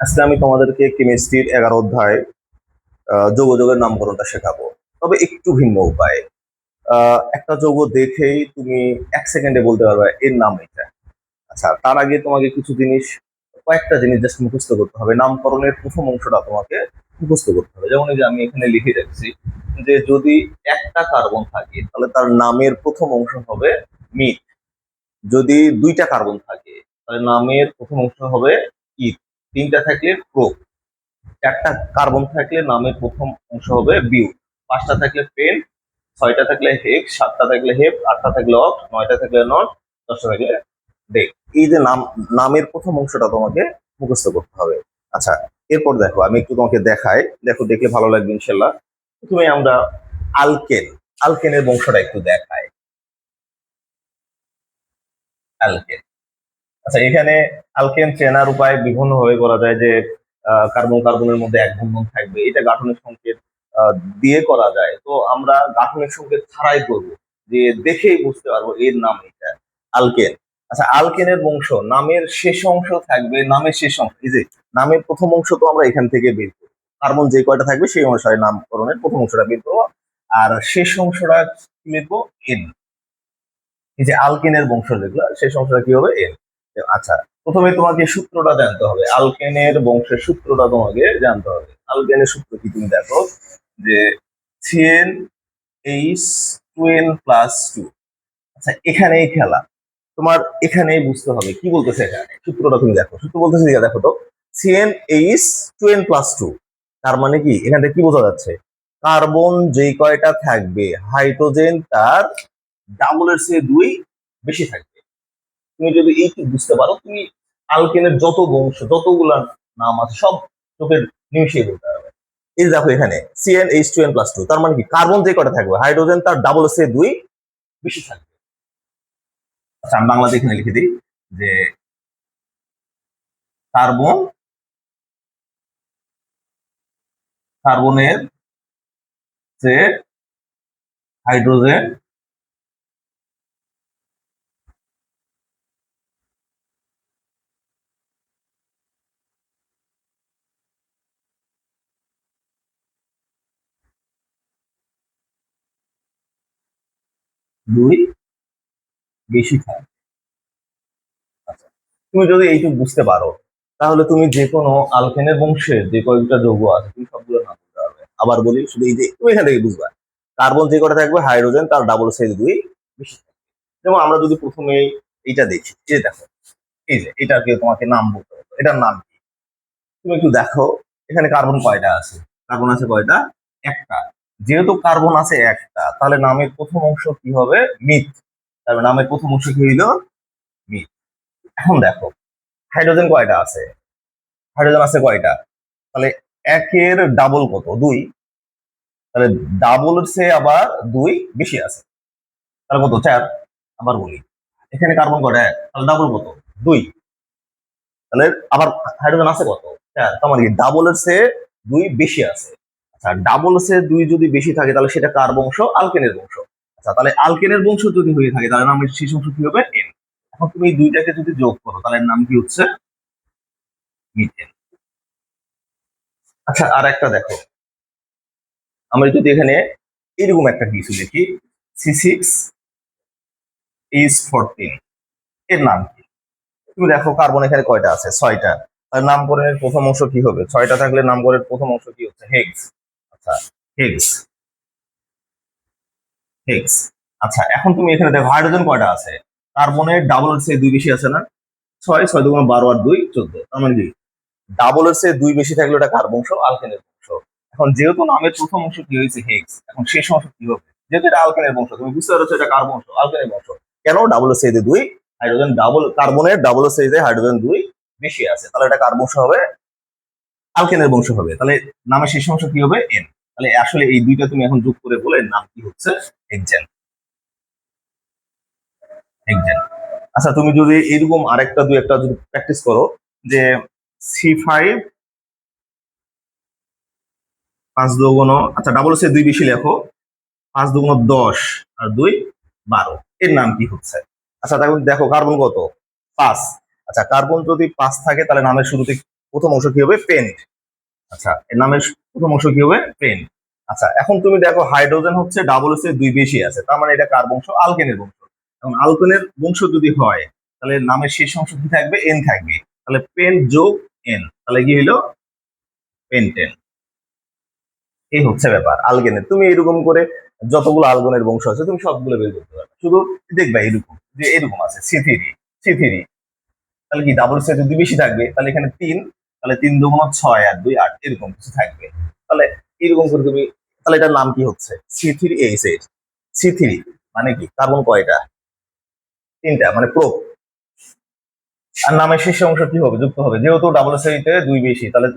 আজকে আমি তোমাদেরকে কেমিস্ট্রির 11 অধ্যায় যৌগের নামকরণটা শেখাবো, তবে একটু ভিন্ন উপায়ে। একটা যৌগ দেখেই তুমি 1 সেকেন্ডে বলতে পারবে এর নাম এটা। আচ্ছা, তার আগে তোমাকে কয়েকটা জিনিস জাস্ট মুখস্থ করতে হবে। নামকরণের প্রথম অংশটা তোমাকে মুখস্থ করতে হবে। যেমন এই যে আমি এখানে লিখে রাখছি যে যদি একটা কার্বন থাকে তাহলে তার নামের প্রথম অংশ হবে মিথ। যদি দুইটা কার্বন থাকে তাহলে নামের প্রথম অংশ হবে ইথ। তিনটা থাকলে প্রো। চারটা কার্বন থাকলে নামের প্রথম অংশ হবে বিউ। পাঁচটা থাকলে পেন, ছয়টা থাকলে হেক্স, সাতটা থাকলে হেপ, আটটা থাকলে অক্ট, নয়টা থাকলে নট, দশটা থাকলে ডেক। এই যে নামের প্রথম অংশটা তোমাকে মুখস্থ করতে হবে। আচ্ছা, এরপর দেখো আমি একটু তোমাকে দেখাই, দেখো দেখলে ভালো লাগবে ইনশাল্লাহ। প্রথমে আমরা আলকেন আলকেনের বংশটা একটু দেখাই। অ্যালকেন। আচ্ছা, এখানে অ্যালকেন চেনার উপায় বিভিন্ন ভাবে করা যায়। যে কার্বন কার্বনের মধ্যে এক বন্ধন থাকবে, এটা গাঠনিক সংকেত দিয়ে করা যায়। তো আমরা গাঠনিক সংকেত ছাড়াই করব, যে দেখেই বুঝতে পারবো এর নাম এটা অ্যালকেন। আচ্ছা, অ্যালকেনের বংশ নামের শেষ অংশ থাকবে। নামের শেষ অংশ এই যে নামের প্রথম অংশ তো আমরা এখান থেকে বের করবো, কার্বন যে কয়টা থাকবে সেই অনুসারে নামকরণের প্রথম অংশটা বের করবো, আর শেষ অংশটা কি লিখবো? এন। এই যে আলকেনের বংশ যেগুলো শেষ অংশটা কি হবে? এন। আচ্ছা, প্রথমে তোমাকে সূত্রটা জানতে হবে, আলকেনের বংশের সূত্রটা তোমাকে জানতে হবে। আলকেনের সূত্র কি তুমি দেখো, যে C N H two N plus two. আচ্ছা, এখানেই খেলা, তোমার এখানেই বুঝতে হবে কি বলতেছে এখানে। সূত্রটা তুমি দেখো, সূত্র বলতেছে দেখো তো, C N H two N plus two. তার মানে কি এখান থেকে কি বোঝা যাচ্ছে? কার্বন যেই কয়টা থাকবে, হাইড্রোজেন তার ডাবলের চেয়ে দুই বেশি থাকবে। তুমি যদি এইটি বুঝতে পারো, তুমি আলকেনের যত বংশ যতগুলা নাম আছে সব চোখের নিমিশেই বলতে পারবে। এই যে দেখো এখানে C N H two N plus two, তার মানে কি কার্বন যে কটা থাকবে, হাইড্রোজেন তার ডাবল এর চেয়ে দুই বেশি থাকবে। আচ্ছা, আমি বাংলাতে এখানে লিখে দিই যে কার্বন কার্বনের চেয়ে হাইড্রোজেন দুই বেশি থাকবে। আচ্ছা, তুমি যদি এইটুকু বুঝতে পারো, তাহলে তুমি যে কোনো আলকেনের বংশের যে কয়েকটা যৌগ আছে তুমি সবগুলো নাম বলতে পারবে। আবার বলি, শুধু এই যে তুমি এখান থেকে বুঝবা, কার্বন যে কটা থাকবে, হাইড্রোজেন তার ডাবল সাইজ দুই বেশি থাকবে। যেমন আমরা যদি প্রথমে এইটা দেখি, যে দেখো এই যে এটাকে তোমাকে নাম বলতে হবে, এটার নাম কি? তুমি একটু দেখো এখানে কার্বন কয়টা আছে। কার্বন আছে কয়টা? একটা। যেহেতু কার্বন আছে একটা, তাহলে নামের প্রথম অংশ কি হবে? মিথ। তাহলে নামের প্রথম অংশ কি হইল? মিথ। এখন দেখো হাইড্রোজেন কয়টা আছে? হাইড্রোজেন আছে কয়টা? তাহলে একের ডাবল কত? দুই। তাহলে ডাবল সে আবার দুই বেশি আছে, তাহলে কত? চার। আবার বলি, এখানে কার্বন কয়টা? এক, তাহলে ডাবল কত? দুই। তাহলে আবার হাইড্রোজেন আছে কত? চার। তার মানে কি ডাবলের চেয়ে দুই বেশি আছে। আচ্ছা, ডাবল চেয়ে দুই যদি বেশি থাকে তাহলে সেটা কার বংশ? আলকেনের বংশ। আচ্ছা, তাহলে আলকেনের বংশ যদি হয়ে থাকে তাহলে নামের শেষ অংশ কি হবে? এন। এখন তুমি এই দুইটাকে যদি যোগ করো তাহলে নাম কি হচ্ছে? মিথেন। আচ্ছা, আর একটা দেখো, আমরা যদি এখানে এরকম একটা কিছু লিখি, C6H14, এর নাম কি? তুমি দেখো কার্বন এখানে কয়টা আছে? ছয়টা। আর নামকরণের প্রথম অংশ কি হবে? ছয়টা থাকলে নামকরণের প্রথম অংশ কি হচ্ছে? হেক্স। আচ্ছা, হেক্স হেক্স। আচ্ছা, এখন তুমি এখানে দেখো হাইড্রোজেন কয়টা আছে? কার্বনের ডাবল এর চেয়ে দুই বেশি আছে না? ছয়, ছয় দুগুণ 12 আর দুই 14। তার মানে কি ডাবল এর চেয়ে দুই বেশি থাকলে ওটা কার বংশ? আলকেনের বংশ। এখন যেহেতু নামের প্রথম অংশ কি হয়েছে? হেক্স, এখন শেষ অংশ কি হবে? যেহেতু এটা আলকেনের বংশ, তুমি বুঝতে পারছো এটা কার বংশ? আলকেনের বংশ। কেন? ডাবল এর চেয়ে দুই, হাইড্রোজেন ডাবল, কার্বনের ডাবল এর চেয়ে হাইড্রোজেন দুই বেশি আছে, তাহলে এটা কার বংশ হবে? আলকেনের বংশ হবে। তাহলে নামের শেষ অংশ কি হবে? এন। তাহলে আসলে এই দুইটা তুমি এখন যোগ করে বলে নাম কি হচ্ছে? হেক্সেন। হেক্সেন। আচ্ছা, তুমি যদি এরকম আরেকটা দুই একটা যদি প্র্যাকটিস করো, যে C5 পাঁচ দুগুণ, আচ্ছা ডাবল সে দুই বেশি লেখো, 5 দুগুণ 10 আর দুই 12, এর নাম কি হচ্ছে? আচ্ছা, দেখো দেখো কার্বন কত? 5। আচ্ছা, কার্বন যদি 5 থাকে তাহলে নামের শুরুতে প্রথম অংশ কি হবে পেন্ট। আচ্ছা, এর নামের প্রথম অংশ কি হবে পেন্ট। আচ্ছা, এখন তুমি দেখো হাইড্রোজেন হচ্ছে ডাবল এর চেয়ে 2 বেশি আছে, তার মানে এটা কার বংশ? আলকেনের বংশ। এখন আলকেনের বংশ যদি হয় তাহলে নামের শেষ অংশ কি থাকবে? এন থাকবে। তাহলে পেন্ট যোগ এন, তাহলে কি হলো? পেন্টেন। এই হচ্ছে ব্যাপার আলগেনের। তুমি এরকম করে যতগুলো আলগনের বংশ আছে তুমি সবগুলো বের করতে পারবে। শুধু দেখবা এরকম যে এরকম আছে সি থ্রি, তাহলে কি ডাবল সাইজ যদি বেশি থাকবে তাহলে এখানে 3, তাহলে 3 দুগুণ 6 আর 2 8 এরকম কিছু থাকবে। তাহলে এরকম করে তুমি, তাহলে এটার নাম কি হচ্ছে? C3H8। সি থ্রি মানে কি? কার্বন কয়টা? 3টা, মানে প্রো। আর নামের শেষ অংশ কি হবে? যুক্ত হবে। যেহেতু ডাবল সাইজে 2 বেশি, তাহলে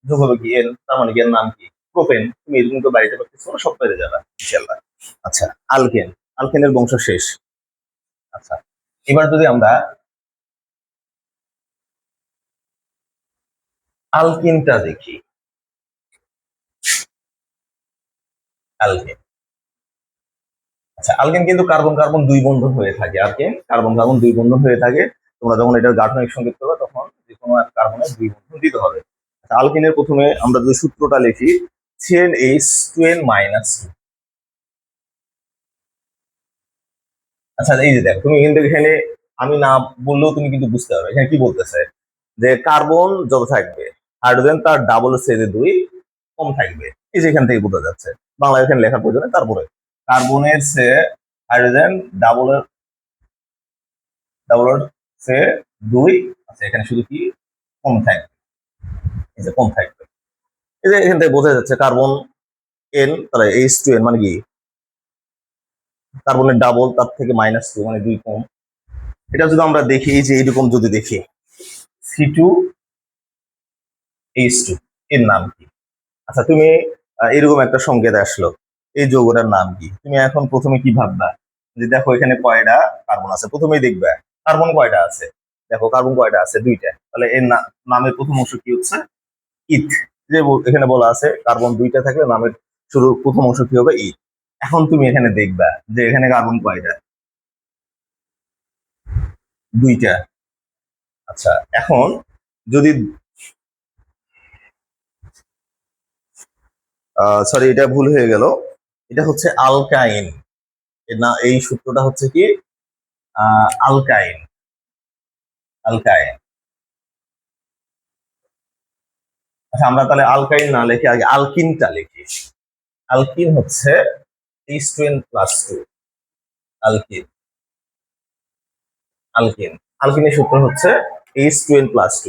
যোগ হবে কি? এন, তার মানে কি এর নাম কি? প্রোপেন। তুমি এরকম তো বাড়িতে পারতেছো না, সব পেরে যাবে ইনশাআল্লাহ। আচ্ছা, আলকেন। আলকেনের বংশ শেষ। আচ্ছা, এবার যদি আমরা আলকিনটা দেখি। আলকেন। আচ্ছা, আলকেন কিন্তু কার্বন কার্বন 2 বন্ধন হয়ে থাকে। আলকেন কার্বন কার্বন 2 বন্ধন হয়ে থাকে। তোমরা যখন এটার গাঠনিক সংকেত করবে তখন যে কোনো এক কার্বনের 2 বন্ধন দিতে হবে। আচ্ছা, আলকেনের প্রথমে আমরা যদি সূত্রটা লিখি, CnH2n-2। আচ্ছা, এই যে দেখো, তুমি কিন্তু এখানে আমি না বললেও তুমি কিন্তু বুঝতে পারবে এখানে কি বলতেছে। যে কার্বন যত থাকবে, হাইড্রোজেন তার ডাবল সেজে 2 কম থাকবে। এই যে এখান থেকে বোঝা যাচ্ছে। বাংলা এখানে লেখার প্রয়োজন নেই। তারপরে কার্বনের সে হাইড্রোজেন ডাবলের ডাবলের সে 2। আচ্ছা, এখানে শুধু কি কম থাকবে? এই যে কম থাকবে। এই যে এখান থেকে বোঝা যাচ্ছে কার্বন এন, তাহলে H2n মানে কি? কার্বনের ডাবল, তার থেকে -2 মানে 2 কম। এটা যদি আমরা দেখি, এই যে এরকম যদি দেখি C2H2, এর নাম কি? আচ্ছা, তুমি এরকম একটা সংকেত আসলো, এই যৌগটার নাম কি? তুমি এখন প্রথমে কি ভাববা? যে দেখো এখানে কয়টা কার্বন আছে, প্রথমেই দেখবা কার্বন কয়টা আছে। দেখো কার্বন কয়টা আছে? 2টা। তাহলে এর নামের প্রথম অংশ কি হচ্ছে? ইথ। যে এখানে বলা আছে কার্বন 2টা থাকলে নামের শুরু প্রথম অংশ কি হবে? ইথ। এখন তুমি এখানে দেখবা যে এখানে কার্বন কয়টা? 2টা। আচ্ছা, এখন যদি সরি, এটা ভুল হয়ে গেল। এটা হচ্ছে আলকাইন। না, এই সূত্রটা হচ্ছে কি? আলকাইন। আলকাইন। আচ্ছা, আমরা তাহলে আলকাইন না লিখে আগে আলকিনটা লিখি। আলকিন হচ্ছে H2n+2। আলকিন। আলকিন। আলকিনের সূত্র হচ্ছে H2n+2।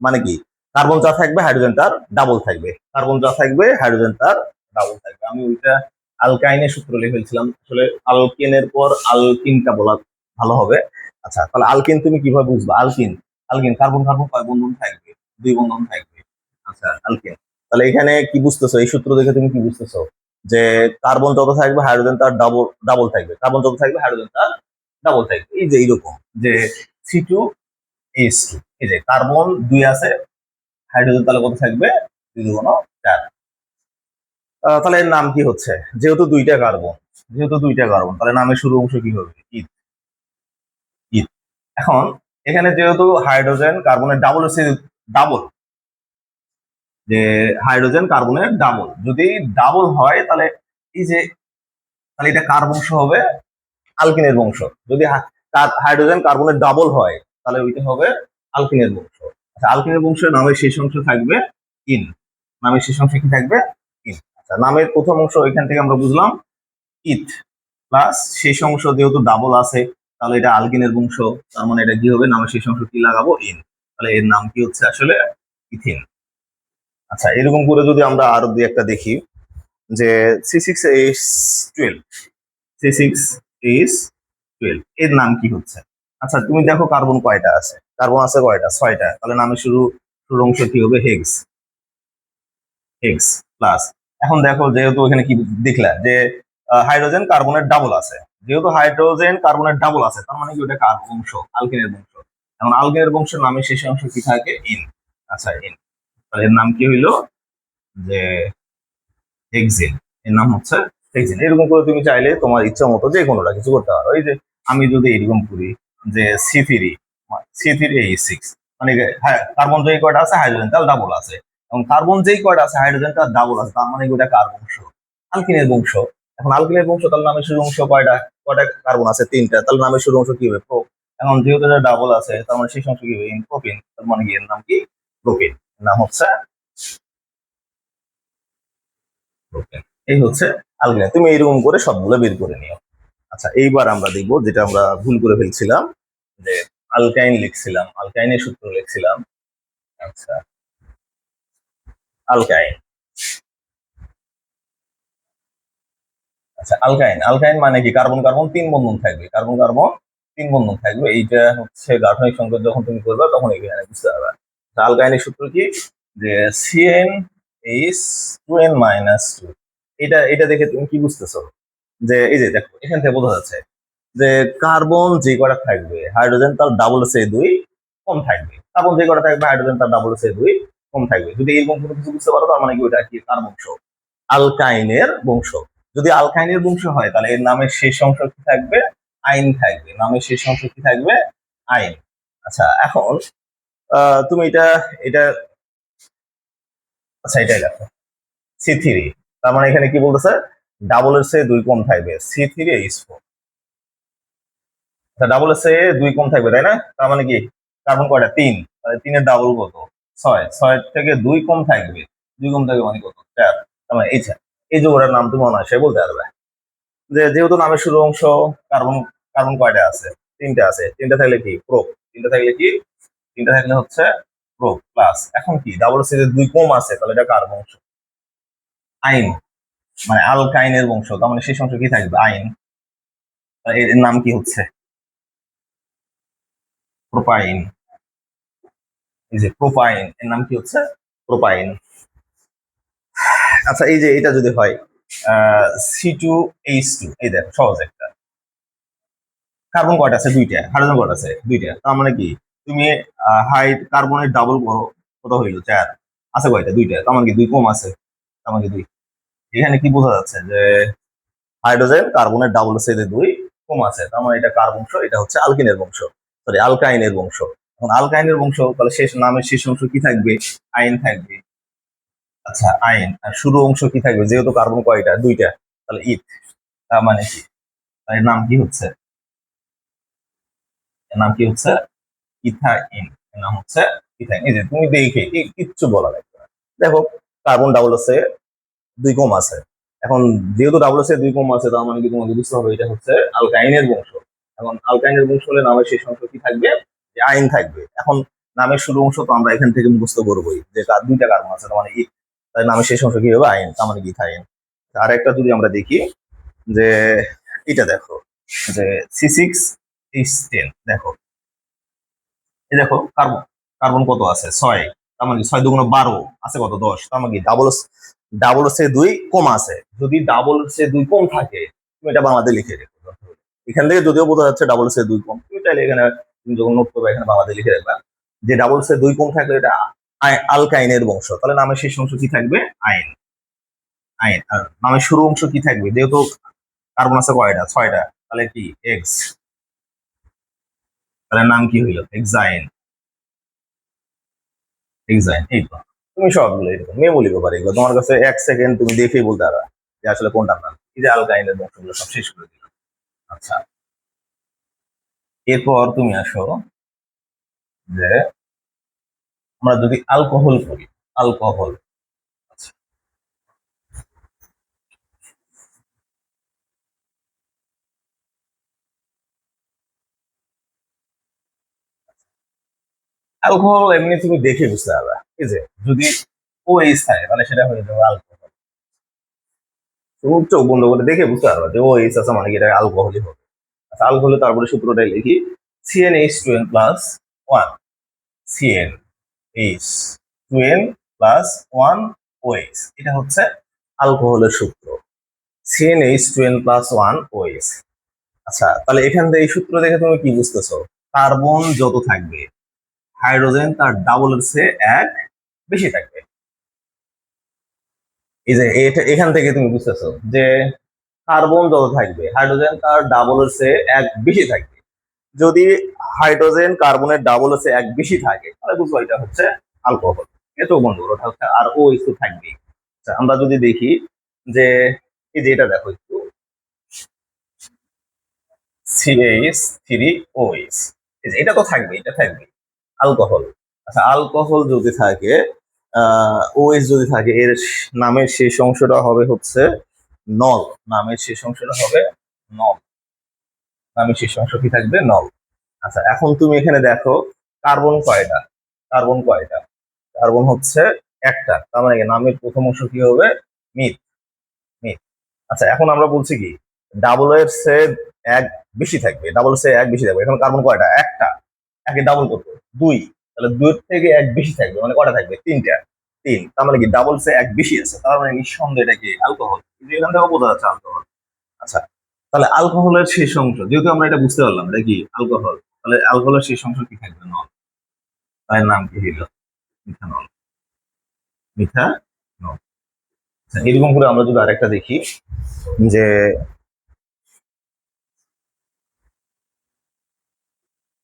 মানে কি? কার্বন যা থাকবে হাইড্রোজেন তার ডাবল থাকবে। কার্বন যা থাকবে হাইড্রোজেন তার ডাবল থাকবে। আমি ওইটা আলকাইনের সূত্র লিখে ফেলছিলাম, আসলে আলকেনের পর আলকিনটা বলা ভালো হবে। আচ্ছা, তাহলে আলকিন তুমি কিভাবে বুঝবা? আলকিন, আলকিন কার্বন কার্বন কয় বন্ধন থাকবে? 2 বন্ধন থাকবে। আচ্ছা, আলকিন। তাহলে এখানে কি বুঝতেছো? এই সূত্র দেখে তুমি কি বুঝতেছো? যে কার্বন যত থাকবে হাইড্রোজেন তার ডাবল ডাবল থাকবে। কার্বন যত থাকবে হাইড্রোজেন তার ডাবল থাকবে। এই যে এইরকম যে C2H2, এই যে কার্বন 2 আছে, হাইড্রোজেন তাহলে কত থাকবে? 2 দুগুণ 4। তাহলে এর নাম কি হচ্ছে? যেহেতু দুইটা কার্বন তাহলে নামের শুরু অংশ কি হবে? ইথ। ইথ। এখন এখানে যেহেতু হাইড্রোজেন কার্বনের ডাবল হচ্ছে, ডাবল, যে হাইড্রোজেন কার্বনের ডাবল যদি ডাবল হয় তাহলে এই যে, তাহলে এটা কার বংশ হবে? আলকিনের বংশ। যদি হাইড্রোজেন কার্বনের ডাবল হয় তাহলে ওইটা হবে আলকিনের বংশ। আচ্ছা, আলকিনের বংশের নামের শেষ অংশ থাকবে ইন। নামের শেষ অংশ কি থাকবে? ইন। আচ্ছা, নামের প্রথম অংশ এখান থেকে আমরা বুঝলাম ইথ, প্লাস শেষ অংশ যেহেতু ডাবল আছে তাহলে এটা আলকিনের বংশ। তার মানে এটা কি হবে? নামের শেষ অংশ কি লাগাবো? ইন। তাহলে এর নাম কি হচ্ছে আসলে? ইথিন। আচ্ছা, এরকম করে যদি আমরা আরো দুই একটা দেখি, যে C6H12, C6H12 এর নাম কি হচ্ছে? আচ্ছা, তুমি দেখো কার্বন কয়টা আছে? কার্বন আছে কয়টা? 6টা। তাহলে নামের শুরুর অংশ কি হবে? হেক্স। Hex plus. এখন দেখো যেহেতু এখানে কি দেখলা যে হাইড্রোজেন কার্বনের ডাবল আছে, যেহেতু হাইড্রোজেন কার্বনের ডাবল আছে তার মানে কি ওটা কার বংশ? আলকেনের বংশ। এখন আলকেনের বংশের নামের শেষ অংশ কি থাকে? ইন। আচ্ছা, ইন। তাহলে এর নাম কি হইলো? যে হেক্সিন। এর নাম হচ্ছে হেক্সিন। এরকম করে তুমি চাইলে তোমার ইচ্ছা মতো যে কোনোটা কিছু করতে পারো। এই যে আমি যদি এরকম করি যে C3H6, মানে হ্যাঁ, কার্বন যেই কয়টা আছে হাইড্রোজেন তার ডাবল আছে, এবং কার্বন যেই কয়টা আছে হাইড্রোজেন তার ডাবল আছে, তার মানে ওইটা কার বংশ? আলকিনের বংশ। এখন আলকিনের বংশ, তাহলে নামের শুরু অংশ কয়টা? কয়টা কার্বন আছে? তিনটা, তাহলে নামের শুরু অংশ কি হবে? প্রো। এখন যেহেতু এটা ডাবল আছে, তার মানে শেষ অংশ কি হবে? প্রোপিন। তার মানে কি এর নাম কি? প্রোপিন। নাম হচ্ছে প্রোপিন। এই হচ্ছে আলকিন। তুমি এইরকম করে সবগুলো বের করে নিও। আচ্ছা, এইবার আমরা দেখবো যেটা আমরা ভুল করে ফেলছিলাম, যে আলকাইন লিখছিলাম, আলকাইনের সূত্র লিখছিলাম। আচ্ছা, আলকাইন। আচ্ছা, আলকাইন, আলকাইন মানে কি? কার্বন কার্বন তিন বন্ধন থাকবে, কার্বন কার্বন তিন বন্ধন থাকবে। এইটা হচ্ছে গাঠনিক সংকেত যখন তুমি করবে তখন এখানে বুঝতে পারবে। আলকাইনের সূত্র কি? যে C N H two N minus two. এটা এটা দেখে তুমি কি বুঝতেছো? যে এই যে দেখো, এখান থেকে বোঝা যাচ্ছে যে কার্বন যে কটা থাকবে হাইড্রোজেন তার ডাবল সে দুই কম থাকবে, কার্বন যে কটা থাকবে হাইড্রোজেন তার ডাবল সে দুই কম থাকবে। যদি এরকম কোনো কিছু বুঝতে পারো, তার মানে কি ওটা কি? কার বংশ? আলকাইনের বংশ। যদি আলকাইনের বংশ হয়, তাহলে এর নামের শেষ অংশ কি থাকবে? আইন থাকবে। নামের শেষ অংশ কি থাকবে? আইন। আচ্ছা, এখন তুমি এটা এটা আচ্ছা, এটাই দেখো, সি3। তার মানে এখানে কি বলতেছে? ডাবল এর চেয়ে দুই কম থাকবে, C3H4। ডাবল এর চেয়ে দুই কম থাকবে, তাই না? তার মানে কি কার্বন কয়টা? তিন। তাহলে তিনের ডাবল কত? ছয়। ছয় থেকে দুই কম থাকবে, দুই কম থাকবে মানে কত? চার। তার মানে এই যে ওটার নাম তুমি অনায়াসে বলতে পারবে। যে যেহেতু নামের শুরু অংশ কার্বন, কার্বন কয়টা আছে? তিনটা আছে। তিনটা থাকলে কি? প্রো। তিনটা থাকলে কি? তিনটা থাকলে হচ্ছে প্রো প্লাস। এখন কি ডাবল সিরিজ দুই কম আছে, তাহলে এটা কার বংশ? আইন। মানে আলকাইনের বংশ, তার মানে শেষ অংশ কি থাকবে? আইন। এর নাম কি হচ্ছে? প্রোপাইন। এই যে প্রোপাইন, এর নাম কি হচ্ছে? প্রোপাইন। আচ্ছা, এই যে এটা যদি হয় C2H2, এই দেখো সহজ একটা। কার্বন কয়টা আছে? দুইটা। হাইড্রোজেন কয়টা আছে? দুইটা। তার মানে কি তুমি কার্বনের ডাবল করো, কত হইলো? চার। আছে কয়টা? দুইটা। তার মানে কি দুই কম আছে, তার মানে কি দুই। এখানে কি বোঝা যাচ্ছে? যে হাইড্রোজেন কার্বনের ডাবল সেদে দুই কম আছে, তার মানে এটা কার বংশ? এটা হচ্ছে আলকিনের বংশ, সরি আলকাইনের বংশ। এখন আলকাইনের বংশ, তাহলে শেষ নামের শেষ অংশ কি থাকবে? আইন থাকবে। আচ্ছা, আইন। আর শুরু অংশ কি থাকবে? যেহেতু কার্বন কয়টা? দুইটা, তাহলে ইথ। তার মানে কি? এর নাম কি হচ্ছে? এর নাম কি হচ্ছে? ইথাইন। এর নাম হচ্ছে ইথাইন। এই যে তুমি দেখে কিচ্ছু বলা লাগবে না। দেখো, কার্বন ডাবল আছে দুই কম আছে। এখন যেহেতু ডাবল আছে দুই কম আছে, তার মানে কি তোমাকে বুঝতে হবে এটা হচ্ছে আলকাইনের বংশ। এখন আলকাইনের বংশ হলে নামের শেষ অংশ কি থাকবে? যে আইন থাকবে। এখন নামের শুরু অংশ তো আমরা এখান থেকে মুখস্থ করবোই, যে দুইটা কার্বন আছে, তার মানে ই। তাই নামের শেষ অংশ কি হবে? আইন। তার মানে কি ইথাইন। আর একটা যদি আমরা দেখি, যে এটা দেখো, যে C6H10, দেখো এই দেখো, কার্বন, কার্বন কত আছে? ছয়। তার মানে ছয় দুগুণ 12 আছে কত? 10। তার মানে কি ডাবল, ডাবল সে দুই কম আছে। যদি ডাবল সে দুই কম থাকে, তুমি এটা বাংলাতে লিখে রেখো। এখান থেকে যদিও বোঝা যাচ্ছে ডাবল সে দুই কম, তুমি চাইলে এখানে তুমি যখন নোট করবে এখানে বাংলাতে লিখে রাখবা যে ডাবল সে দুই কম থাকলে এটা আলকাইনের বংশ। তাহলে নামের শেষ অংশ কি থাকবে? আইন। আইন। আর নামের শুরু অংশ কি থাকবে? যেহেতু কার্বন আছে কয়টা? ছয়টা, তাহলে কি? এক্স। তাহলে নাম কি হইল? এক্সাইন। এক্সাইন। এই তো, তুমি সবগুলো এরকম মেমো লিখতে পারো। এগুলো তোমার কাছে 1 সেকেন্ড তুমি দেখেই বলতে পারবা যে আসলে কোনটার নাম। এই যে আলকাইনের বংশগুলো সব শেষ করে দিলাম। আচ্ছা, এরপর তুমি আসো, যে আমরা যদি অ্যালকোহল করি, অ্যালকোহল। আচ্ছা, অ্যালকোহল এমনি তুমি দেখে বুঝতে পারবা। ঠিক আছে, যদি ও এইচ থাকে তাহলে সেটা হয়ে যাবে অ্যালকোহল। তুমি চোখ বন্ধ করে দেখে বুঝতে পারবা যে ও এইচ আছে, মানে কি এটা অ্যালকোহলই হবে। আচ্ছা, অ্যালকোহলে তারপরে সূত্রটাই লিখি, CnH2n+1, CnH2n+1 OH। এটা হচ্ছে অ্যালকোহলের সূত্র, CnH2n+1 OH। আচ্ছা, তাহলে এখান থেকে এই সূত্র দেখে তুমি কি বুঝতেছো? কার্বন যত থাকবে হাইড্রোজেন তার ডাবল এর চেয়ে এক বেশি থাকবে। এই যে এখান থেকে তুমি বুঝতেছো যে কার্বন যত থাকবে হাইড্রোজেন তার ডাবল এর চেয়ে এক বেশি থাকবে। যদি হাইড্রোজেন কার্বনের ডাবল এসে এক বেশি থাকে তাহলে বুঝবো এটা হচ্ছে অ্যালকোহল। এটাও বন্ধু ওটা হচ্ছে আর ও ইস্যু থাকবেই। আচ্ছা, আমরা যদি দেখি যে এই যে এটা দেখো একটু CH3OH, এটা তো থাকবে, এটা থাকবে অ্যালকোহল। আচ্ছা, অ্যালকোহল যদি থাকে OH যদি থাকে, এর নামের শেষ অংশটা হবে হচ্ছে নল। নামের শেষ অংশটা হবে নল। নামের শেষ অংশ কি থাকবে? নল। আচ্ছা, এখন তুমি এখানে দেখো কার্বন কয়টা? কার্বন কয়টা? কার্বন হচ্ছে একটা, তার মানে কি নামের প্রথম অংশ কি হবে? মিথ। মিথ। আচ্ছা, এখন আমরা বলছি কি ডাবল এর সে এক বেশি থাকবে, ডাবল সে এক বেশি থাকবে। এখন কার্বন কয়টা? একটা। একে ডাবল করবো দুই, তাহলে দুই থেকে এক বেশি থাকবে, মানে কটা থাকবে? তিনটা। তিন, তার মানে কি ডাবল সে এক বেশি আছে, তার মানে নিঃসন্দেহে এটা কি অ্যালকোহল। কিন্তু এখান থেকে বোঝা যাচ্ছে অ্যালকোহল। আচ্ছা, তাহলে অ্যালকোহলের শেষ অংশ যেহেতু আমরা এটা বুঝতে পারলাম এটা কি অ্যালকোহল, তাহলে অ্যালকোহলের শেষ অংশ কি থাকবে? নল। তার নাম কি হলো? মিথানল। মিথানল। আচ্ছা, এরকম করে আমরা যদি আরেকটা দেখি যে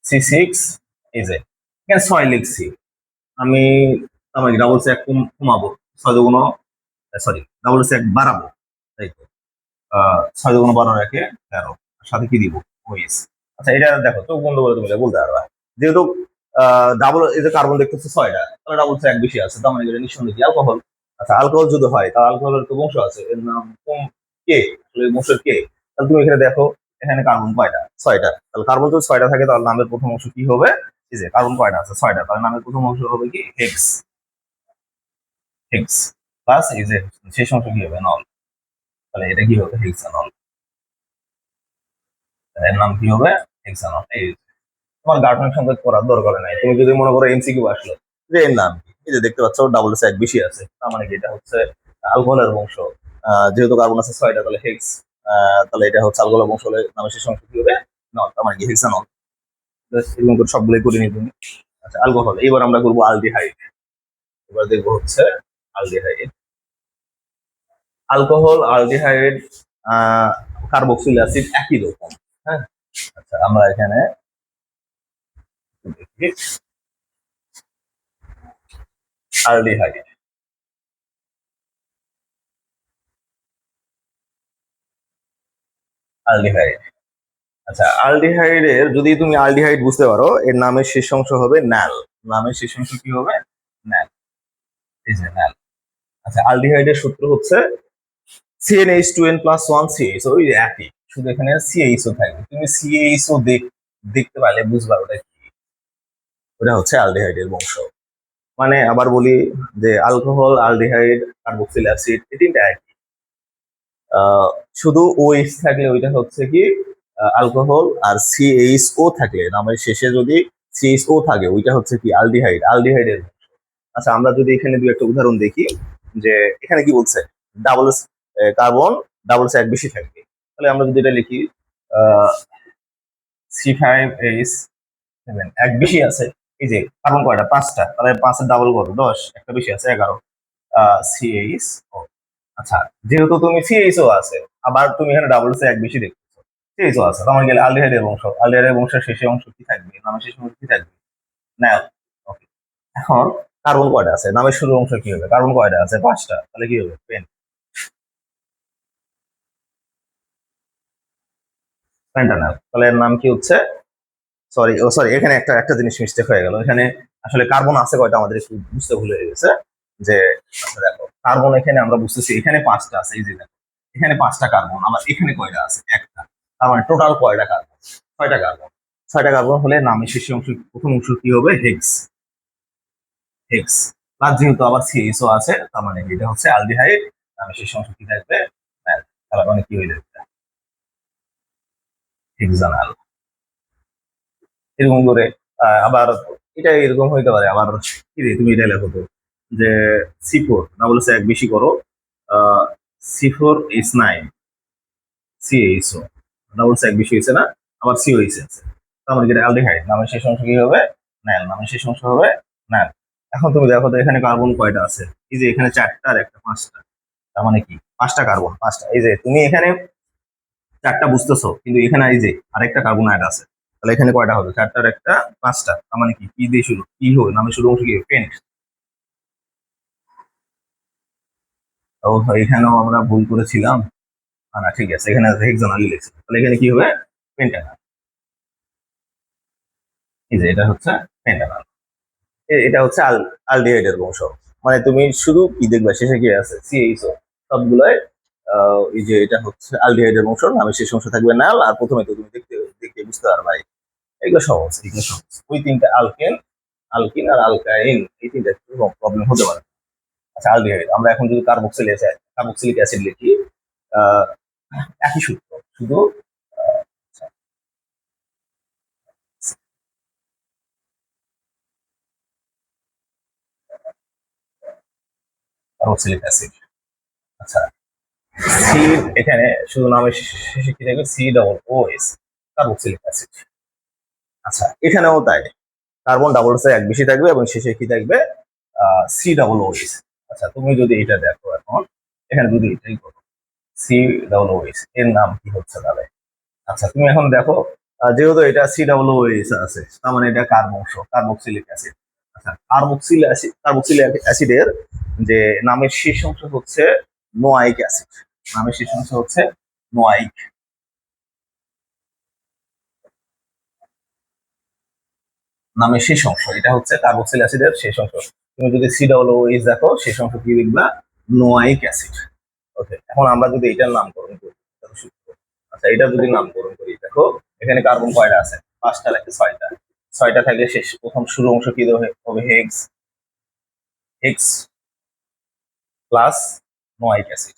C6, এই যে এখানে 6 লিখছি আমি, আমার ডাবল সে এক কমাবো, 6 দুগুণ, সরি ডাবল সে এক বাড়াবো, তাই তো 6 দুগুণ 12 একে 13, সাথে কি দিব? ওএস। আচ্ছা, এটা দেখো তো বন্ধ করে তুমি এটা বলতে পারবা, যেহেতু ডাবল এই যে কার্বন দেখতেছো 6টা, তাহলে ডাবল সে এক বেশি আছে, তার মানে এটা নিঃসন্দেহে কি অ্যালকোহল। আচ্ছা, অ্যালকোহল যদি হয় তাহলে অ্যালকোহলের তো বংশ আছে, এর নাম কোন? কে? আসলে বংশের কে? তাহলে তুমি এখানে দেখো এখানে কার্বন কয়টা? 6টা। তাহলে কার্বন যদি 6টা থাকে তাহলে নামের প্রথম অংশ কি হবে? এই যে কার্বন কয়টা আছে? 6টা, তাহলে নামের প্রথম অংশ হবে কি? হেক্স। হেক্স প্লাস এই যে শেষ অংশ কি হবে? নল। তাহলে এটা কি হবে? হেক্সানল। এর নাম কি হবে? হেক্সানল। এই তোমার গাঠনিক সংকেত করার দরকার নাই, তুমি যদি মনে করো এমসিকিউ আসলো যে এর নাম কি, এই যে দেখতে পাচ্ছ ডাবল সাইড বেশি আছে, তার মানে কি এটা হচ্ছে অ্যালকোহলের বংশ। যেহেতু কার্বন আছে 6টা, তাহলে হেক্স, তাহলে এটা হচ্ছে অ্যালকোহলের বংশ হলে নামের শেষ অংশ কি হবে? নল, তার মানে কি হেক্সানল। এরকম করে সবগুলোই করে নিই তুমি। আচ্ছা, অ্যালকোহল। এবার আমরা করবো আলডিহাইড। এবার দেখবো হচ্ছে aldehyde. Alcohol, aldehyde, carboxyl acid একই রকম। হ্যাঁ। আচ্ছা, আমরা এখানে দেখি আলডিহাইড। আলডিহাইড। আচ্ছা, আলডিহাইডের যদি তুমি আলডিহাইড বুঝতে পারো, এর নামের শেষ অংশ হবে ন্যাল। নামের শেষ অংশ কি হবে? ন্যাল। এই যে ন্যাল। আচ্ছা, আলডিহাইডের সূত্র হচ্ছে CnH2n+1 CH, ওই একই, শুধু এখানে CHO থাকবে। তুমি CHO দেখতে পারলে বুঝবা ওটা কি। ওটা হচ্ছে আলডিহাইডের বংশ। মানে আবার বলি যে অ্যালকোহল, আলডিহাইড, কার্বক্সিল অ্যাসিড এই তিনটা একই। আহ, শুধু OH থাকলে ওইটা হচ্ছে কি অ্যালকোহল, আর CHO থাকলে নামের শেষে যদি CHO থাকে ওইটা হচ্ছে কি অ্যালডিহাইড। অ্যালডিহাইডের। আচ্ছা, আমরা যদি এখানে দু একটা উদাহরণ দেখি যে এখানে কি বলছে ডাবল কার্বন ডাবল এক বেশি থাকবে, তাহলে আমরা যদি এটা লিখি C5H7 এক বেশি আছে, এই যে কার্বন কয়টা? 5টা, তাহলে 5-এর ডাবল কত? 10, একটা বেশি আছে 11, CHO। আচ্ছা, যেহেতু তুমি CHO আছে, আবার তুমি এখানে ডাবল এক বেশি দেখতেছো, CHO আছে, তোমার গেলে আলডিহাইডের বংশ। আলডিহাইডের বংশের শেষে অংশ কি থাকবে? নামের শেষ অংশ কি থাকবে? না। ওকে। এখন কার্বন কয়টা আছে? নামের শুরু অংশ কি হবে? কার্বন কয়টা আছে? 5টা, তাহলে কি হবে? পেন্টানল। তাহলে এর নাম কি হচ্ছে? সরি, ও সরি, এখানে একটা একটা জিনিস মিস্টেক হয়ে গেল। এখানে আসলে কার্বন আছে কয়টা আমাদের একটু বুঝতে ভুল হয়ে গেছে। যে আচ্ছা দেখো, কার্বন এখানে আমরা বুঝতেছি এখানে 5টা আছে, এই যে দেখো এখানে 5টা কার্বন, আবার এখানে কয়টা আছে? একটা। তার মানে টোটাল কয়টা কার্বন? 6টা কার্বন। 6টা কার্বন হলে নামের শেষ অংশ প্রথম অংশ কি হবে? হেক্স। হেক্স প্লাস যেহেতু আবার CHO আছে, তার মানে এটা হচ্ছে অ্যালডিহাইড। নামের শেষ অংশ কি থাকবে? ম্যাল। তার মানে কি হয়ে যাবে? হেক্সানাল। এরকম করে আবার এটা এরকম হইতে পারে আবার। কি রে, তুমি এটা লেখো তো যে C4 না বলেছে এক বেশি করো, C4H9 CHO ডাবল এক বেশি হয়েছে না, আবার COH আছে, তার মানে কি এটা অ্যালডিহাইড। নামের শেষ অংশ কি হবে? ন্যাল। নামের শেষ অংশ হবে ন্যাল। এখন তুমি দেখো তো এখানে কার্বন কয়টা আছে? এই যে এখানে 4টা আর একটা 5টা, তার মানে কি 5টা কার্বন। 5টা, এই যে তুমি এখানে 4টা বুঝতেছো, কিন্তু এখানে এই যে আরেকটা কার্বন অ্যাড আছে, তাহলে এখানে কয়টা হবে? 4টার একটা 5টা। তার মানে কি কি দিয়ে শুরু, কি হবে নামে শুরু অংশ কি পেন্ট। ও এখানেও আমরা ভুল করেছিলাম। না ঠিক আছে, এখানে হেক্সানালি লিখছি, তাহলে এখানে কি হবে? পেন্টানাল। এই যে এটা হচ্ছে পেন্টানাল। এটা হচ্ছে আলডিহাইডের বংশ। মানে তুমি শুধু কি দেখবা শেষে কি আছে, সিএইচও সবগুলাই এই যে এটা হচ্ছে আলডিহাইডের বংশ, নামে শেষ অংশ থাকবে নাল, আর প্রথমে তো তুমি দেখতে দেখতে বুঝতে পারবা এগুলো সহজ, এগুলো সহজ। ওই তিনটা আলকেন, আলকিন আর আলকাইন, এই তিনটা প্রবলেম হতে পারে। আচ্ছা আলডিহাইড, আমরা এখন যদি কার্বক্সিলিক অ্যাসিড লিখি, আহ, একই সূত্র, শুধু কার্বক্সিলিক অ্যাসিড। আচ্ছা সি, এখানে শুধু নামের শেষে কি থাকবে? C double O S, carboxylic acid. আচ্ছা এখানেও তাই, কার্বন ডাবল এক বেশি থাকবে এবং শেষে কি থাকবে? C double O S. আচ্ছা তুমি যদি এটা দেখো এখন, এখানে যদি এটাই করো, সি ডাবল ও এস, এর নাম কি হচ্ছে তাহলে? আচ্ছা তুমি এখন দেখো, যেহেতু এটা সি ডাবল ও এস আছে, তার মানে এটা কার্বক্সিলিক অ্যাসিড। আচ্ছা কার্বক্সিলিক অ্যাসিডের যে নামের শেষ অংশ হচ্ছে নোয়াইক অ্যাসিড, নামের শেষ অংশ হচ্ছে নোয়াইক। নামের শেষ অংশ এটা হচ্ছে কার্বক্সিল অ্যাসিডের শেষ অংশ। তুমি যদি সি ডবল ও এইচ দেখো, শেষ অংশ কি লিখবা? নোয়াইক অ্যাসিড। ওকে, এখন আমরা যদি এটার নামকরণ করি, আচ্ছা এটা যদি নামকরণ করি, দেখো এখানে কার্বন কয়টা আছে? 5টা লাগে 6টা। 6টা থাকলে শেষ প্রথম শুরু অংশ কি হবে? Hex, hex plus noic acid,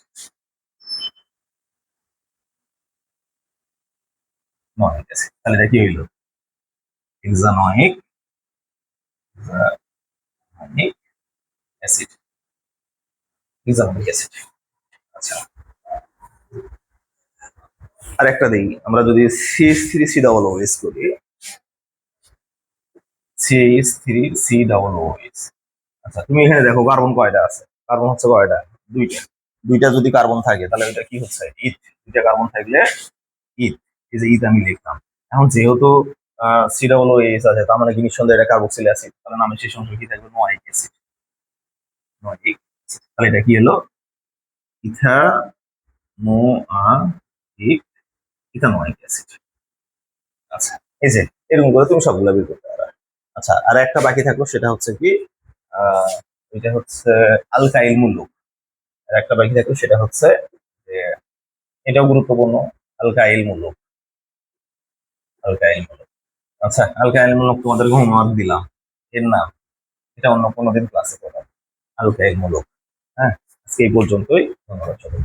noic acid. তাহলে এটা কি হইলো? Hexanoic acid, hexanoic acid. আচ্ছা আর একটা দিই, আমরা যদি CH three C double O S করি, CH three C double O S. আচ্ছা তুমি এখানে দেখো কার্বন কয়টা আছে? কার্বন হচ্ছে কয়টা? 2টা। 2টা যদি কার্বন থাকে তাহলে এটা কি হচ্ছে? ইথ। 2টা কার্বন থাকলে ইথ, এই যে ইথ আমি লিখলাম। এখন যেহেতু সি ডবল ও এস আছে, তার মানে কি নিঃসন্দেহে এটা কার্বক্সিল অ্যাসিড, তাহলে নামের শেষ অংশ কি থাকবে? নোয়াইক অ্যাসিড, নোয়াইক। তাহলে এটা কি হলো? Ethanoic, ethanoic acid. আচ্ছা এই যে এরকম করে তুমি সবগুলো বের করতে পারো। আচ্ছা আর একটা বাকি থাকলো, সেটা হচ্ছে কি, আহ এটা হচ্ছে আলকাইল মূলক। আর একটা বাকি থাকলো, সেটা হচ্ছে যে এটাও গুরুত্বপূর্ণ, আলকাইল মূলক, আলকাইল মূলক। আচ্ছা আলকাইল মূলক তোমাদেরকে হোমওয়ার্ক দিলাম, এর নাম, এটা অন্য কোনো দিন ক্লাসে পড়াবো, আলকাইল মূলক। হ্যাঁ আজকে এই পর্যন্তই, ধন্যবাদ সবাই।